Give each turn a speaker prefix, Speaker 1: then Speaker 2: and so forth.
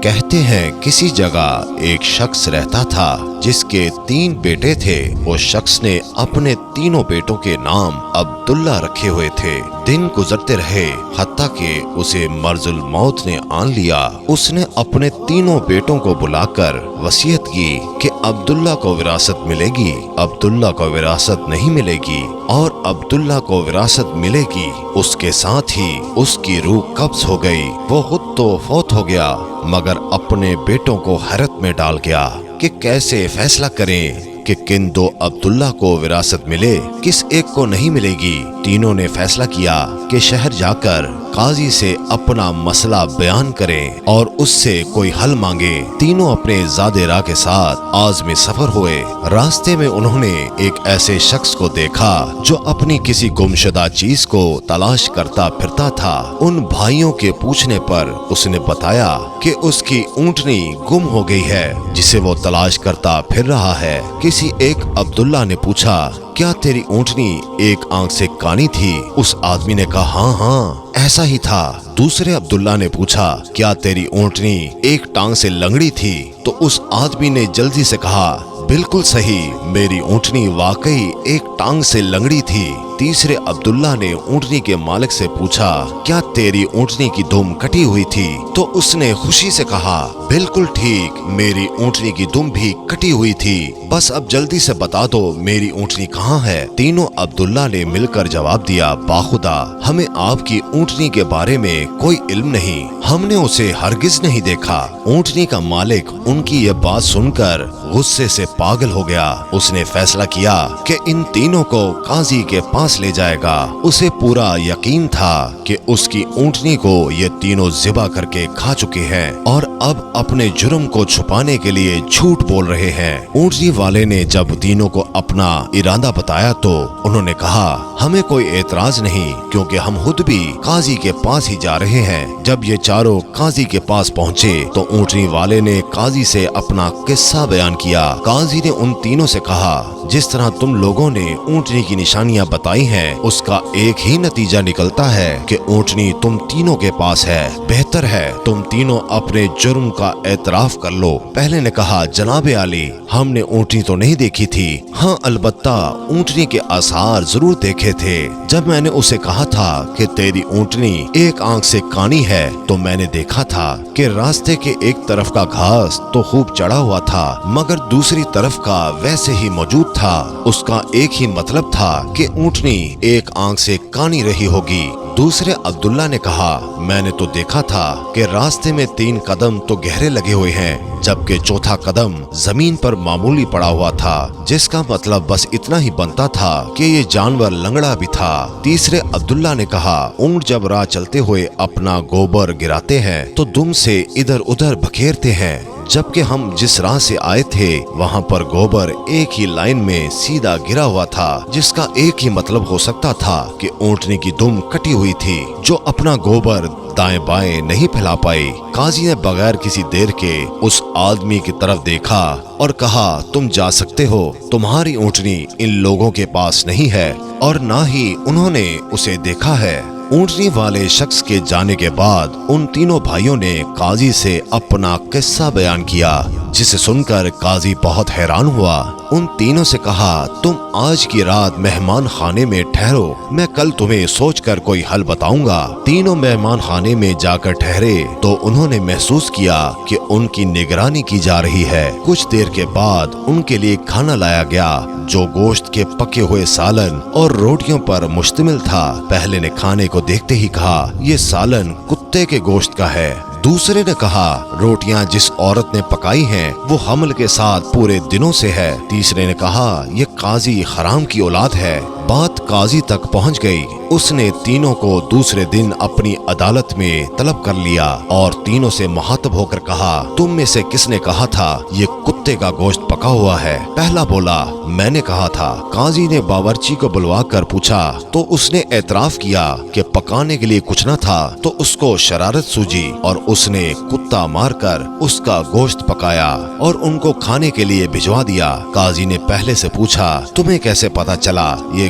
Speaker 1: کہتے ہیں کسی جگہ ایک شخص رہتا تھا جس کے 3 بیٹے تھے۔ وہ شخص نے اپنے تینوں بیٹوں کے نام عبداللہ رکھے ہوئے تھے۔ دن گزرتے رہے حتیٰ کہ اسے مرض الموت نے آن لیا۔ اس نے اپنے تینوں بیٹوں کو بلا کر وصیت کی کہ عبداللہ کو وراثت ملے گی، عبداللہ کو وراثت نہیں ملے گی، اور عبداللہ کو وراثت ملے گی۔ اس کے ساتھ ہی اس کی روح قبض ہو گئی۔ وہ خود تو فوت ہو گیا مگر اپنے بیٹوں کو حیرت میں ڈال گیا کہ کیسے فیصلہ کریں کہ کن 2 عبداللہ کو وراثت ملے، کس ایک کو نہیں ملے گی۔ تینوں نے فیصلہ کیا کہ شہر جا کر قاضی سے اپنا مسئلہ بیان کریں اور اس سے کوئی حل مانگے۔ تینوں اپنے زاد راہ کے ساتھ عازم سفر ہوئے۔ راستے میں انہوں نے ایک ایسے شخص کو دیکھا جو اپنی کسی گمشدہ چیز کو تلاش کرتا پھرتا تھا۔ ان بھائیوں کے پوچھنے پر اس نے بتایا کہ اس کی اونٹنی گم ہو گئی ہے جسے وہ تلاش کرتا پھر رہا ہے۔ کسی ایک عبداللہ نے پوچھا، کیا تیری اونٹنی ایک آنکھ سے کانی تھی؟ اس آدمی نے کہا، ہاں ہاں ایسا ہی تھا۔ دوسرے عبداللہ نے پوچھا، کیا تیری اونٹنی ایک ٹانگ سے لنگڑی تھی؟ تو اس آدمی نے جلدی سے کہا، بالکل صحیح، میری اونٹنی واقعی ایک ٹانگ سے لنگڑی تھی۔ تیسرے عبداللہ نے اونٹنی کے مالک سے پوچھا، کیا تیری اونٹنی کی دم کٹی ہوئی تھی؟ تو اس نے خوشی سے کہا، بالکل ٹھیک، میری اونٹنی کی دم بھی کٹی ہوئی تھی، بس اب جلدی سے بتا دو میری اونٹنی کہاں ہے؟ تینوں عبداللہ نے مل کر جواب دیا، باخدا ہمیں آپ کی اونٹنی کے بارے میں کوئی علم نہیں، ہم نے اسے ہرگز نہیں دیکھا۔ اونٹنی کا مالک ان کی یہ بات سن کر غصے سے پاگل ہو گیا۔ اس نے فیصلہ کیا کہ ان تینوں کو قاضی کے پاس لے جائے گا۔ اسے پورا یقین تھا کہ اس کی اونٹنی کو یہ تینوں ذبح کر کے کھا چکے ہیں اور اب اپنے جرم کو چھپانے کے لیے جھوٹ بول رہے ہیں۔ اونٹنی والے نے جب تینوں کو اپنا ارادہ بتایا تو انہوں نے کہا، ہمیں کوئی اعتراض نہیں کیونکہ ہم خود بھی قاضی کے پاس ہی جا رہے ہیں۔ جب یہ چاروں قاضی کے پاس پہنچے تو اونٹنی والے نے قاضی سے اپنا قصہ بیان کیا۔ قاضی نے ان تینوں سے کہا، جس طرح تم لوگوں نے اونٹنی کی نشانیاں بتائی ہیں اس کا ایک ہی نتیجہ نکلتا ہے کہ اونٹنی تم تینوں کے پاس ہے۔ بہتر ہے تم تینوں اپنے جرم کا اعتراف کر لو۔ پہلے نے کہا، جناب عالی، ہم نے اونٹنی تو نہیں دیکھی تھی، ہاں البتہ اونٹنی کے آثار ضرور دیکھے تھے۔ جب میں نے اسے کہا تھا کہ تیری اونٹنی ایک آنکھ سے کانی ہے تو میں نے دیکھا تھا کہ راستے کے ایک طرف کا گھاس تو خوب چڑھا ہوا تھا مگر دوسری طرف کا ویسے ہی موجود تھا۔ اس کا ایک ہی مطلب تھا کہ اونٹنی ایک آنکھ سے کانی رہی ہوگی۔ دوسرے عبداللہ نے کہا، میں نے تو دیکھا تھا کہ راستے میں 3 قدم تو گہرے لگے ہوئے ہیں جبکہ چوتھا قدم زمین پر معمولی پڑا ہوا تھا، جس کا مطلب بس اتنا ہی بنتا تھا کہ یہ جانور لنگڑا بھی تھا۔ تیسرے عبداللہ نے کہا، اونٹ جب راہ چلتے ہوئے اپنا گوبر گراتے ہیں تو دم سے ادھر ادھر بکھیرتے ہیں، جبکہ ہم جس راہ سے آئے تھے وہاں پر گوبر ایک ہی لائن میں سیدھا گرا ہوا تھا، جس کا ایک ہی مطلب ہو سکتا تھا کہ اونٹنی کی دم کٹی ہوئی تھی جو اپنا گوبر دائیں بائیں نہیں پھیلا پائی۔ قاضی نے بغیر کسی دیر کے اس آدمی کی طرف دیکھا اور کہا، تم جا سکتے ہو، تمہاری اونٹنی ان لوگوں کے پاس نہیں ہے اور نہ ہی انہوں نے اسے دیکھا ہے۔ اونٹنی والے شخص کے جانے کے بعد ان تینوں بھائیوں نے قاضی سے اپنا قصہ بیان کیا، جسے سن کر قاضی بہت حیران ہوا۔ ان تینوں سے کہا، تم آج کی رات مہمان خانے میں ٹھہرو، میں کل تمہیں سوچ کر کوئی حل بتاؤں گا۔ تینوں مہمان خانے میں جا کر ٹھہرے تو انہوں نے محسوس کیا کہ ان کی نگرانی کی جا رہی ہے۔ کچھ دیر کے بعد ان کے لیے کھانا لایا گیا جو گوشت کے پکے ہوئے سالن اور روٹیوں پر مشتمل تھا۔ پہلے نے کھانے کو دیکھتے ہی کہا، یہ سالن کتے کے گوشت کا ہے۔ دوسرے نے کہا، روٹیاں جس عورت نے پکائی ہیں وہ حمل کے ساتھ پورے دنوں سے ہے۔ تیسرے نے کہا، یہ قاضی حرام کی اولاد ہے۔ بات قاضی تک پہنچ گئی۔ اس نے تینوں کو دوسرے دن اپنی عدالت میں طلب کر لیا اور تینوں سے مخاطب ہو کر کہا، تم میں سے کس نے کہا تھا یہ کتے کا گوشت پکا ہوا ہے؟ پہلا بولا، میں نے کہا تھا۔ قاضی نے باورچی کو بلوا کر پوچھا تو اس نے اعتراف کیا کہ پکانے کے لیے کچھ نہ تھا، تو اس کو شرارت سوجی اور اس نے کتا مار کر اس کا گوشت پکایا اور ان کو کھانے کے لیے بھجوا دیا۔ قاضی نے پہلے سے پوچھا، تمہیں کیسے پتا چلا یہ